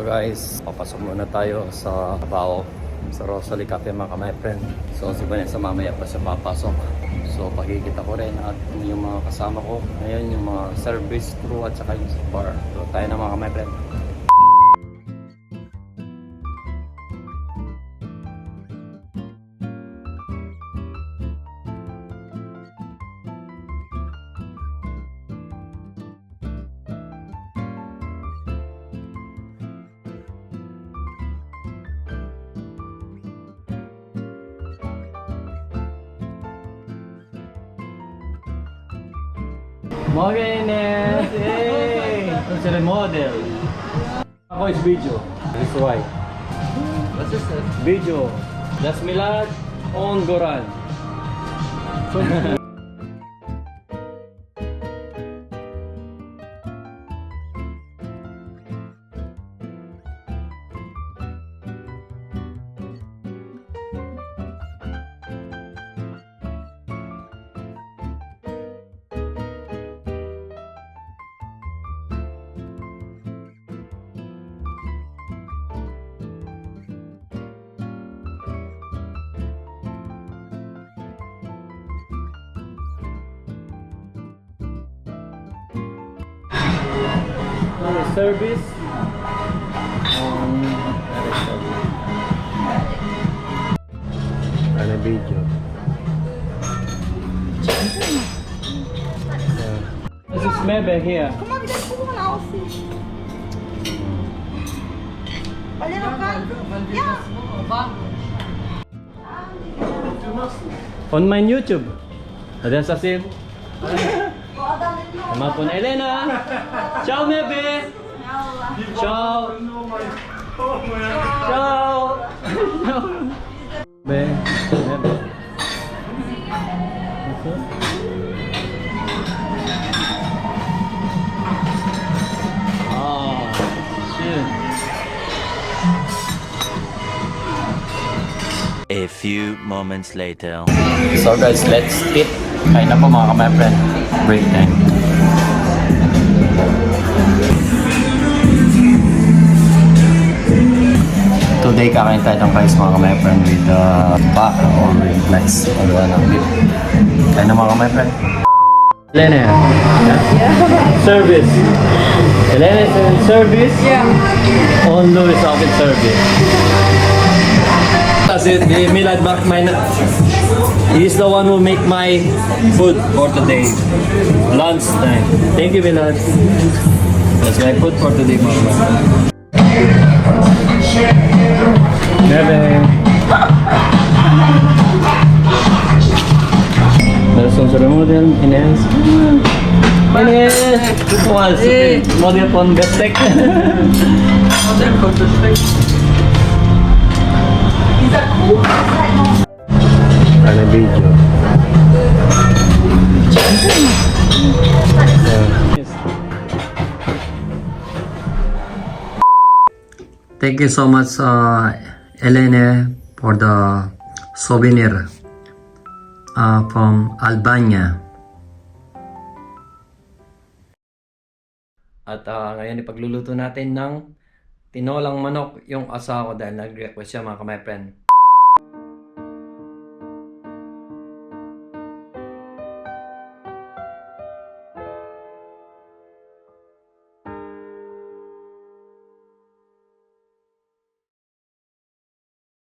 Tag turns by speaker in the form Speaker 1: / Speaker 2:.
Speaker 1: So guys, papasok muna tayo sa Bao, sa Rosalie Cafe mga my friend. So si Vanessa mamaya pa siya papasok. So pagkikita ko rin at yung mga kasama ko ngayon, yung mga service crew at saka yung sa bar. So tayo na mga my friend. Morning, Ines! Hey! What's the model? Ako is video. This why.
Speaker 2: What's this?
Speaker 1: Video. Das Milad on Goran. Service ano video this is Mebe here.
Speaker 3: Kumagdag po na ako si. Palero ka? Yeah.
Speaker 1: On my YouTube. Ada sasim. Sama pun Elena. Ciao Mebe. Ciao. Ciao. Mebe. Mebe. Ah, shit.
Speaker 4: A few moments later.
Speaker 1: So guys, let's eat. Kain na po mga my friend. Break time. Today kakain tayo ng rice mga my friend with baka or with rice. Ano ng beef. Kain na mga my friend. Elena. Yeah. Service. Elena is in service.
Speaker 3: Yeah.
Speaker 1: On Louis Oven service. Kasi Milad he's the one who make my food for today. Lunch time. Thank you, Milad. That's my food for today, mama. Bebe. There's some sort of model, Ines. Ines! This one, model on Gastek.
Speaker 2: Model for the steak.
Speaker 1: Ano video? Thank you so much, Elena, for the souvenir from Albania. At ngayon ipagluluto natin ng tinolang manok yung asawa ko dahil nag-request siya mga my friend.